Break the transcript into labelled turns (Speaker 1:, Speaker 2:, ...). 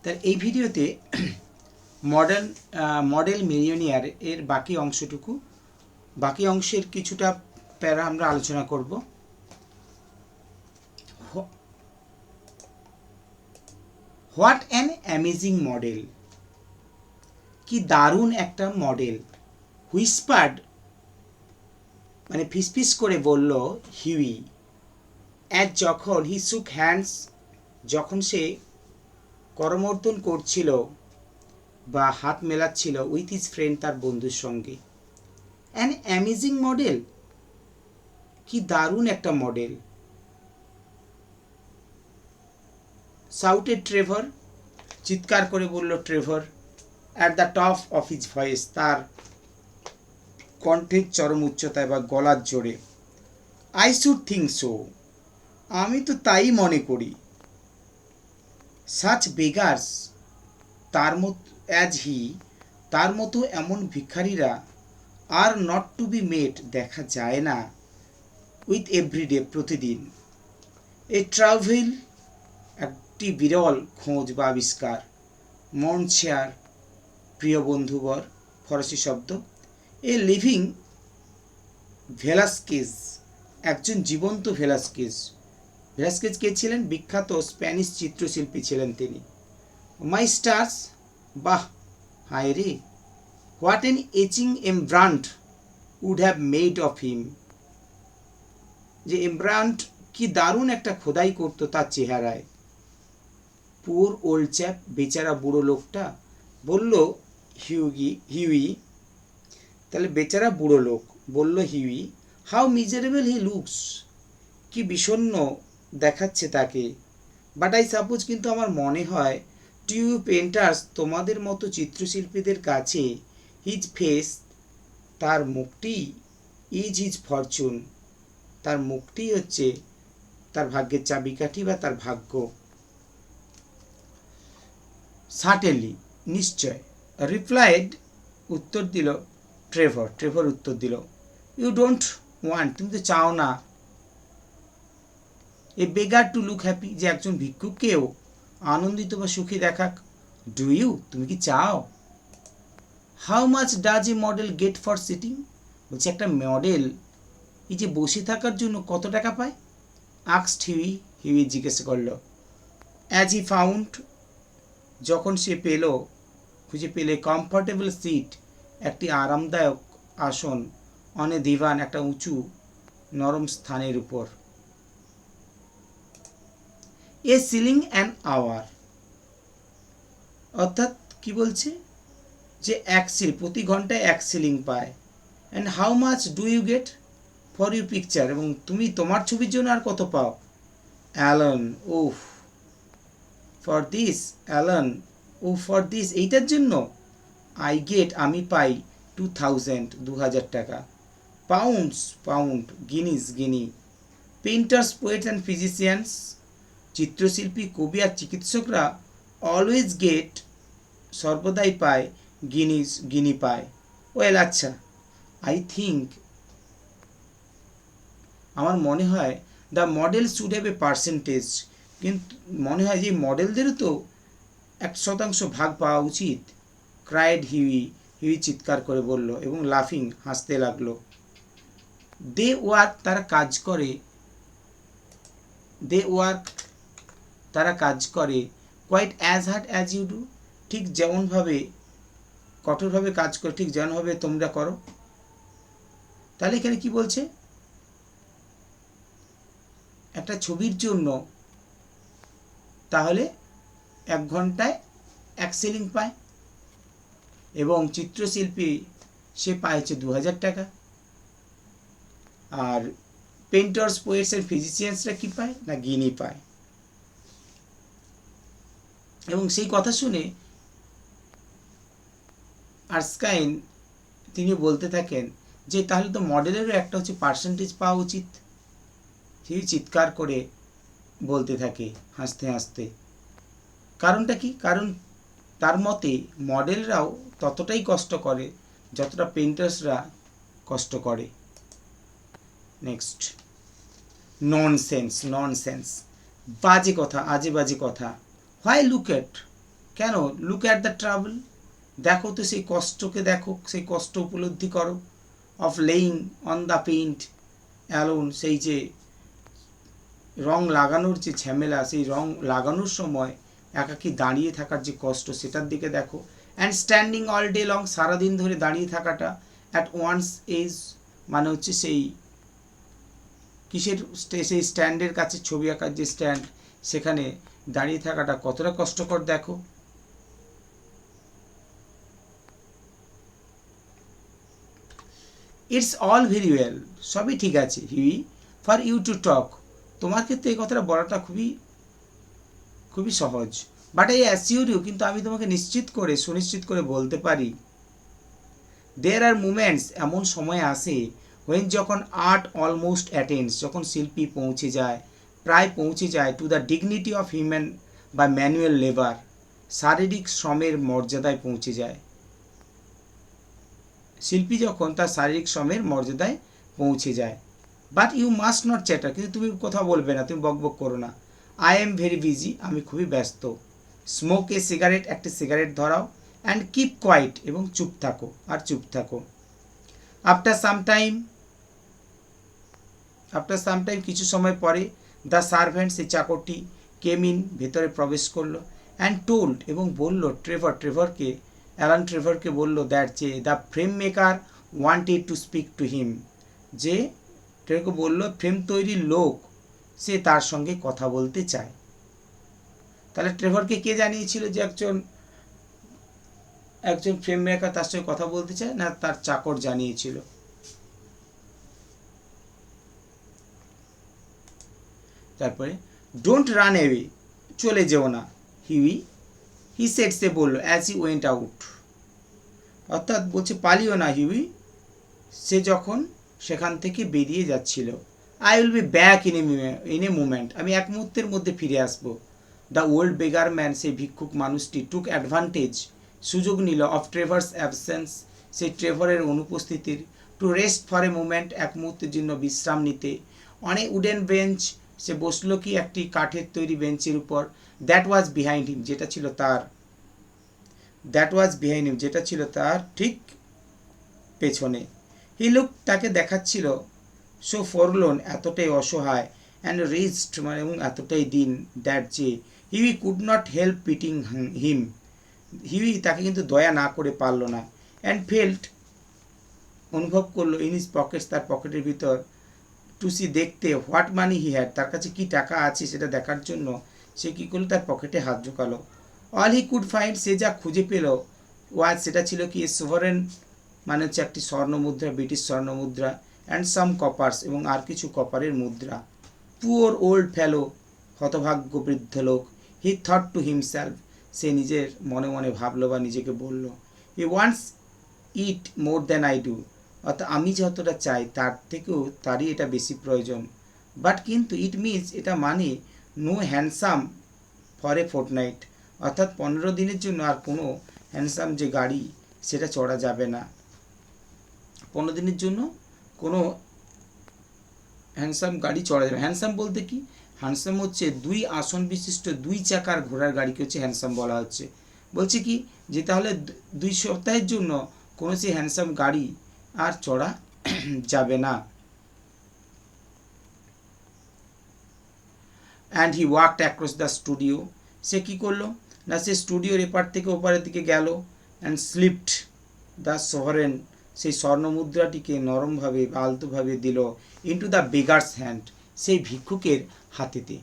Speaker 1: তার এই ভিডিওতে মডেল মিলিয়নিয়ার এর বাকি অংশের কিছুটা প্যারা আমরা আলোচনা করব। হোয়াট অ্যান অ্যামেজিং মডেল, কি দারুণ একটা মডেল। হুইসপার্ড মানে ফিসফিস করে বলল হিউই, যখন হি শুক হ্যান্ডস, যখন সে করমর্দন করছিল বা হাত মেলাচ্ছিল উইথ হিজ ফ্রেন্ড, তার বন্ধুর সঙ্গে। অ্যান অ্যামেজিং মডেল, কি দারুণ একটা মডেল। শাউটেড ট্রেভর, চিৎকার করে বলল Trevor, at the top of his voice, তার কণ্ঠের চরম উচ্চতায় বা গলার জোরে। আই শুড থিঙ্ক সো, আমি তো তাই মনে করি। সাচ বেগার্স, তার মতো অ্যাজ হি, তার মতো এমন ভিখারিরা আর নট টু বি মেট, দেখা যায় না উইথ এভরিডে, প্রতিদিন। এ ট্রাভেল, একটি বিরল খোঁজ বা আবিষ্কার। মন শেয়ার, প্রিয় বন্ধুবর, ফরাসি শব্দ। এ লিভিং ভেলাস্কেজ, একজন জীবন্ত ভেলাস্কেজ। ভেলাস্কেজ কে ছিলেন? বিখ্যাত স্প্যানিশ চিত্রশিল্পী ছিলেন তিনি। মাই স্টার্স, বাহ, হায় রে, what an etching Rembrandt would have made of him, যে এমব্রান্ট কি দারুণ একটা খোদাই করতো তার চেহারায়। পুর ওল্ড চ্যাপ, বেচারা বুড়ো লোকটা, বলল হিউই, তাহলে বেচারা বুড়ো লোক বলল Huey, how miserable he looks, কি বিষণ্ণ দেখাচ্ছে তাকে। বাট আই সাপোজ, কিন্তু আমার মনে হয়, টু ইউ পেন্টার্স, তোমাদের মতো চিত্রশিল্পীদের কাছে, হিজ ফেস, তার মুখটি, ইজ হিজ ফরচুন, তার মুখটি হচ্ছে তার ভাগ্যের চাবিকাঠি বা তার ভাগ্য। সার্টেনলি, নিশ্চয়। রিপ্লাইড, উত্তর দিল ট্রেভর উত্তর দিল, ইউ ডোন্ট ওয়ান্ট, তুমি তো চাও না, এ বেগার টু লুক হ্যাপি, যে একজন ভিক্ষুককেও আনন্দিত বা সুখী দেখাক। ডু ইউ, তুমি কি চাও? How much does a model get for sitting, বলছে একটা মডেল এই যে বসে থাকার জন্য কত টাকা পায়? আক্সড হিউই জিজ্ঞেস করল। অ্যাজ হি ফাউন্ড, যখন সে খুঁজে পেলে কমফর্টেবল সিট, একটি আরামদায়ক আসন, অন এ দিভান, একটা উঁচু নরম স্থানের উপর। এ সিলিং অ্যান আওয়ার, অর্থাৎ কি বলছে, যে প্রতি ঘন্টায় 1 শিলিং পায়। And how much do you get for you picture, এবং তুমি তোমার ছবির জন্য আর কত পাও? অ্যালন, উফ, ফর দিস, অ্যালন, ও ফর দিস, এইটার জন্য। আই গেট, আমি পাই 2000, 2000 টাকা। Pound, guinea. Painters, poets and physicians, চিত্রশিল্পী, কবি আর চিকিৎসকরা অলওয়েজ গেট, সর্বদাই পায়, গিনি পায়। ওয়েল, আচ্ছা, আই থিঙ্ক, আমার মনে হয়, the model should have a percentage, কিন্তু মনে হয় যে মডেলদেরও তো 1% ভাগ পাওয়া উচিত। ক্রাইড হিউই চিৎকার করে বলল, এবং লাফিং, হাসতে লাগলো। দে ওয়ার্ক, তারা কাজ করে quite as hard as you do, ঠিক যেমনভাবে কঠোরভাবে কাজ করে, ঠিক যেমনভাবে তোমরা করো। তাহলে এখানে কি বলছে? একটা ছবির জন্য তাহলে 1 ঘন্টায় 1 শিলিং পায়, এবং চিত্রশিল্পী সে পায় হচ্ছে 2000 টাকা। আর পেইন্টার্স, পোয়েটস এন্ড ফিজিশিয়ানসরা কি পায় না? গিনি পায়। এবং সেই কথা শুনে আর্সকাইন তিনি বলতে থাকেন যে তাহলে তো মডেলেরও একটা হচ্ছে পার্সেন্টেজ পাওয়া উচিত। সেই চিৎকার করে বলতে থাকে হাসতে হাসতে। কারণটা কি? কারণ তার মতে মডেলরাও ততটাই কষ্ট করে যতটা পেইন্টার্সরা কষ্ট করে। নেক্সট, ননসেন্স, বাজে কথা, আজে বাজে কথা। হোয়াই লুক এট, কেন? লুক অ্যাট দ্য ট্রাভেল, দেখো তো সেই কষ্টকে, দেখো সেই কষ্ট উপলব্ধি করো। Of laying on the paint alone, সেই যে রং লাগানোর যে ঝামেলা, সেই রং লাগানোর সময় একাকি দাঁড়িয়ে থাকার যে কষ্ট, সেটার দিকে দেখো। And standing all day long, সারাদিন ধরে দাঁড়িয়ে থাকাটা। অ্যাট ওয়ান্স এজ, মানে হচ্ছে সেই কিসের, সেই স্ট্যান্ডের কাছে, ছবি আঁকার যে স্ট্যান্ড, সেখানে দাঁড়িয়ে থাকাটা কতটা কষ্টকর দেখো। ইটস অল ভেরি ওয়েল, সবই ঠিক আছে Huey, for you to talk, তোমার ক্ষেত্রে এই কথাটা বলাটা খুবই খুবই সহজ। বাট আই অ্যাসিউর ইউ, কিন্তু আমি তোমাকে সুনিশ্চিত করে বলতে পারি, দেয়ার আর মুমেন্টস, এমন সময় আসে, হোয়েন, যখন আর্ট অলমোস্ট অ্যাটেন্ডস, যখন শিল্পী পৌঁছে যায়, প্রায় পৌঁছে যায়, to the dignity of human বা ম্যানুয়াল লেবার, শারীরিক শ্রমের মর্যাদায় পৌঁছে যায়। শিল্পী যখন তার শারীরিক শ্রমের মর্যাদায় পৌঁছে যায়। But you must not chatter, কিন্তু তুমি কথা বলবে না, তুমি বকবক করো না। আই এম ভেরি বিজি, আমি খুবই ব্যস্ত। স্মোক এ সিগারেট, একটি সিগারেট ধরাও। অ্যান্ড কিপ কোয়াইট, এবং চুপ থাকো, আর চুপ থাকো। আফটার সাম টাইম, কিছু সময় পরে, দ্য সার্ভেন্ট, সেই চাকরটি, কেম ইন, ভেতরে প্রবেশ করলো। অ্যান্ড টোল্ড, এবং বলল অ্যালান ট্রেভরকে বলল, দ্যাট, যে the frame maker wanted to speak to him, যে ট্রেভরকে বলল ফ্রেম তৈরির লোক সে তার সঙ্গে কথা বলতে চায়। তাহলে ট্রেভরকে কে জানিয়েছিল যে একজন ফ্রেম মেকার তার সঙ্গে কথা বলতে চায়? না, তার চাকর জানিয়েছিল। তারপরে, ডোন্ট রান অ্যাওয়ে, চলে যেও না হি সেড, সে বলল, অ্যাজ হি ওয়েন্ট আউট, অর্থাৎ বলছে পালিও না হিউই, সে যখন সেখান থেকে বেরিয়ে যাচ্ছিল। I will be back in a moment, আমি এক মুহূর্তের মধ্যে ফিরে আসবো। দ্য ওল্ড বেগার ম্যান, সেই ভিক্ষুক মানুষটি, টুক অ্যাডভান্টেজ, সুযোগ নিল, অফ ট্রেভার্স অ্যাবসেন্স, সেই ট্রেভরের অনুপস্থিতির, to rest for a moment, এক মুহূর্তের জন্য বিশ্রাম নিতে। অন এ উডেন বেঞ্চ, সে বসলো কি একটি কাঠের তৈরি বেঞ্চের উপর। দ্যাট ওয়াজ বিহাইন্ড হিম, যেটা ছিল তার ঠিক পেছনে। হি লুক, তাকে দেখাচ্ছিল, সো ফরলোন, এতটাই অসহায়, অ্যান্ড রিচড, মানে এবং এতটাই দিন, দ্যাট, যে Hughie could not help pitying him, Hughie তাকে কিন্তু দয়া না করে পারল না। অ্যান্ড ফেল্ট, অনুভব করলো, ইন হিজ পকেটস, তার পকেটের ভিতর, টু সি, দেখতে, হোয়াট মানি হি হ্যাড, তার কাছে কি টাকা আছে সেটা দেখার জন্য সে কী করলো, তার পকেটে হাত ঢোকালো। অল হি কুড ফাইন্ড, সে যা খুঁজে পেল, ওয়াজ, সেটা ছিল কি, সোভারেন, মানে হচ্ছে একটি স্বর্ণমুদ্রা, ব্রিটিশ স্বর্ণমুদ্রা। অ্যান্ড সাম কপার্স, এবং আর কিছু কপারের মুদ্রা। পুওর ওল্ড ফেলো, হতভাগ্য বৃদ্ধ লোক। হি থট টু হিমসেলফ, সে নিজের মনে মনে ভাবলো বা নিজেকে বলল, he wants it more than I do, অর্থাৎ আমি যতটা চাই তার থেকেও তারই এটা বেশি প্রয়োজন। বাট কিন্তু ইট মিনস, এটা মানে, no handsome for a fortnight, অর্থাৎ 15 দিনের জন্য আর কোনো হ্যান্ডসাম যে গাড়ি সেটা চড়া যাবে না। 15 দিনের জন্য কোনো হ্যান্ডসাম গাড়ি চড়া যাবে। হ্যান্ডসাম বলতে কি? হ্যান্ডসাম হচ্ছে 2 আসন বিশিষ্ট 2 চাকার ঘোড়ার গাড়িকে হচ্ছে হ্যান্ডসাম বলা হচ্ছে। বলছে কি, যে তাহলে 2 সপ্তাহের জন্য কোনো সেই হ্যান্ডসাম গাড়ি আর চড়া যাবে না। And he walked across the studio, সে কী করলো না, সে স্টুডিওর এপার থেকে ওপারের দিকে গেল। অ্যান্ড স্লিপড দ্য সোভারেন, সেই স্বর্ণমুদ্রাটিকে নরমভাবে বা আলতোভাবে দিল ইন্টু দ্য বেগার্স হ্যান্ড, সেই ভিক্ষুকের হাতেতে।